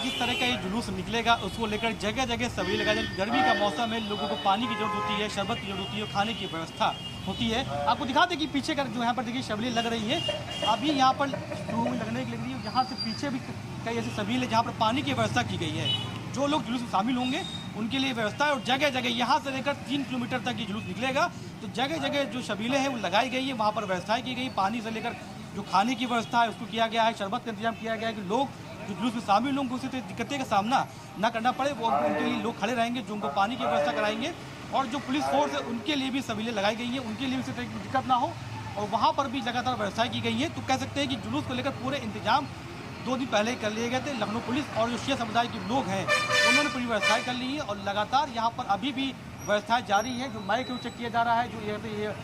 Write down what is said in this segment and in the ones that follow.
जिस तरह का ये जुलूस निकलेगा उसको लेकर जगह जगह सभी लगाए जाए। गर्मी का मौसम है, लोगों को पानी की जरूरत होती है, शरबत की जरूरत होती है, खाने की व्यवस्था होती है। आपको दिखाते कि पीछे का जो यहाँ पर देखिए शबीलें लग रही है, अभी यहाँ पर लगने की लग रही है। यहाँ से पीछे भी कई ऐसे सबिल है जहाँ पर पानी की व्यवस्था की गई है। जो लोग जुलूस में शामिल होंगे उनके लिए व्यवस्था है और जगह जगह यहाँ से लेकर 3 किलोमीटर तक ये जुलूस निकलेगा। तो जगह जगह जो शबीलें हैं वो लगाई गई है, वहाँ पर व्यवस्थाएं की गई। पानी से लेकर जो खाने की व्यवस्था है उसको किया गया है, शरबत का इंतजाम किया गया है कि लोग जो जुलूस में शामिल लोग उसी दिक्कतें का सामना ना करना पड़े। वो उनके लिए लोग खड़े रहेंगे जो उनको पानी की व्यवस्था कराएंगे। और जो पुलिस फोर्स है उनके लिए भी सबिलें लगाई गई हैं, उनके लिए भी इसी तरह की दिक्कत ना हो और वहाँ पर भी लगातार व्यवस्थाएं की गई है। तो कह सकते हैं कि जुलूस को लेकर पूरे इंतजाम 2 दिन पहले कर लिए गए थे। लखनऊ पुलिस और जो शिया समुदाय के लोग हैं उन्होंने पूरी व्यवस्थाएं कर ली है और लगातार यहाँ पर अभी भी व्यवस्थाएं जारी है। जो माइक चेक किया जा रहा है, जो ये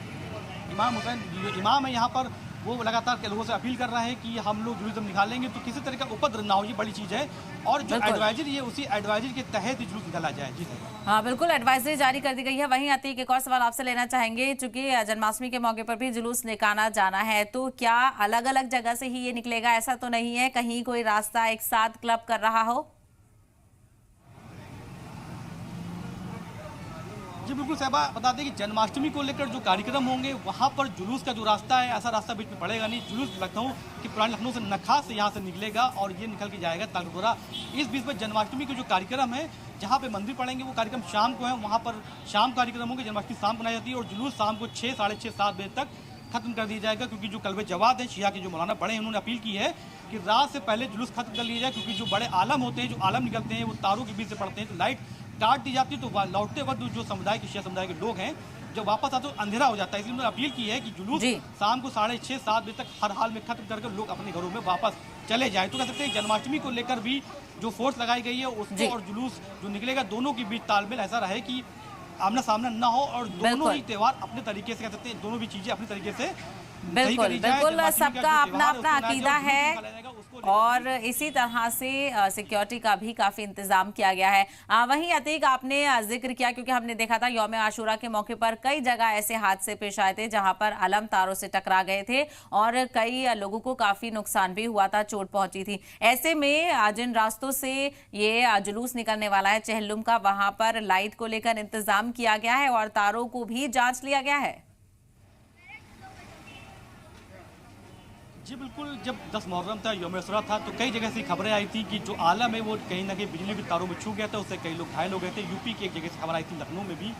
इमाम हुसैन जो इमाम है यहाँ पर, वो लगातार के लोगों से अपील कर रहे हैं कि हम लोग जुलूस जब निकालेंगे तो किसी तरह का उपद्रव ना हो, ये बड़ी चीज़ है। और जो एडवाइजरी है उसी एडवाइजरी के तहत ही जुलूस निकाला जाए। जी सर, हाँ बिल्कुल, एडवाइजरी जारी कर दी गई है। वहीं अतीक, एक और सवाल आपसे लेना चाहेंगे, चूंकि जन्माष्टमी के मौके पर भी जुलूस निकाला जाना है, तो क्या अलग अलग जगह से ही ये निकलेगा? ऐसा तो नहीं है कहीं कोई रास्ता एक साथ क्लब कर रहा हो? जी बिल्कुल साहबा, बता दें कि जन्माष्टमी को लेकर जो कार्यक्रम होंगे वहाँ पर जुलूस का जो रास्ता है, ऐसा रास्ता बीच में पड़ेगा नहीं। जुलूस लखनऊ कि पुराने लखनऊ से नखास से यहाँ से निकलेगा और ये निकल के जाएगा तालकटोरा। इस बीच में जन्माष्टमी के जो कार्यक्रम है, जहाँ पे मंदिर पड़ेंगे वो कार्यक्रम शाम को है, वहाँ पर शाम कार्यक्रम होंगे। जन्माष्टमी शाम बनाई जाती है और जुलूस शाम को 6, साढ़े 6, 7 बजे तक खत्म कर दिया जाएगा। क्योंकि जो कल्बे जवाद है शिया के जो मौलाना पढ़े हैं, उन्होंने अपील की है कि रात से पहले जुलूस खत्म कर लिया जाए। क्योंकि जो बड़े आलम होते हैं, जो आलम निकलते हैं, वो तारों के बीच से पड़ते हैं, तो लाइट काट दी जाती है। तो लौटते वक्त जो समुदाय के शिया समुदाय के लोग हैं जब वापस आते तो अंधेरा हो जाता है। इसलिए उन्होंने अपील की है कि जुलूस शाम को 6:30, 7 बजे तक हर हाल में खत्म करके लोग अपने घरों में वापस चले जाए। तो कह सकते हैं जन्माष्टमी को लेकर भी जो फोर्स लगाई गई है उसको और जुलूस जो निकलेगा दोनों के बीच तालमेल ऐसा रहे कि आमना सामना ना हो और दोनों ही त्यौहार अपने तरीके से, कह सकते हैं दोनों भी चीजें अपने तरीके से बिल्कुल बिल्कुल, सबका अपना अपना अकीदा है और इसी तरह से सिक्योरिटी का भी काफी इंतजाम किया गया है। वहीं अतीक, आपने जिक्र किया क्योंकि हमने देखा था यौम आशूरा के मौके पर कई जगह ऐसे हादसे पेश आए थे जहां पर अलम तारों से टकरा गए थे और कई लोगों को काफी नुकसान भी हुआ था, चोट पहुंची थी। ऐसे में जिन रास्तों से ये जुलूस निकलने वाला है चहलुम का, वहां पर लाइट को लेकर इंतजाम किया गया है और तारों को भी जांच लिया गया है। जी बिल्कुल, जब 10 मुहर्रम था, यौम आशूरा था, तो कई जगह से खबरें आई थी कि जो आलम है वो कहीं ना कहीं बिजली के तारों में छू गया था, उससे कई लोग घायल हो गए थे। यूपी की एक जगह से खबर आई थी, लखनऊ में भी,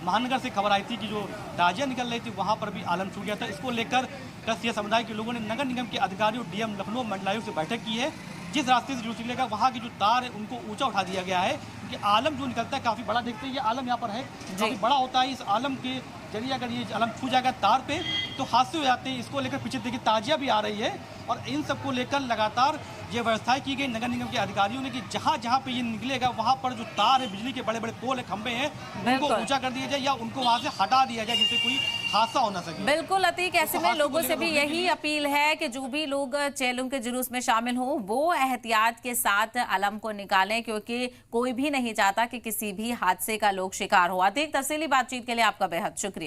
महानगर से खबर आई थी कि जो ताजिया निकल रही थी वहाँ पर भी आलम छू गया था। इसको लेकर शिया समुदाय के लोगों ने नगर निगम के अधिकारियों, डीएम लखनऊ, मंडलायुक्त से बैठक की है। जिस रास्ते से जुलूस निकलेगा वहाँ की जो तार है उनको ऊंचा उठा दिया गया है क्योंकि आलम जो निकलता है काफ़ी बड़ा, देखते हैं ये आलम यहाँ पर है, काफ़ी बड़ा होता है। इस आलम के जरिए अगर ये आलम छू जाएगा तार पे तो हादसे हो जाते हैं। इसको लेकर पीछे देखिए ताजिया भी आ रही है और इन सबको लेकर लगातार ये व्यवस्थाएं की गई नगर निगम के अधिकारियों ने कि जहाँ जहाँ पे ये निकलेगा वहाँ पर जो तार है, बिजली के बड़े बड़े पोल है, खंभे हैं, उनको ऊंचा कर दिया जाए या उनको वहाँ से हटा दिया जाए जिससे कोई हादसा हो ना सके। बिल्कुल अतीक, ऐसे में लोगों से भी यही अपील है कि जो भी लोग चेलुम के जुलूस में शामिल हो वो एहतियात के साथ अलम को निकालें क्योंकि कोई भी नहीं चाहता कि किसी भी हादसे का लोग शिकार हो। अतीक, तफसीली बातचीत के लिए आपका बेहद शुक्रिया।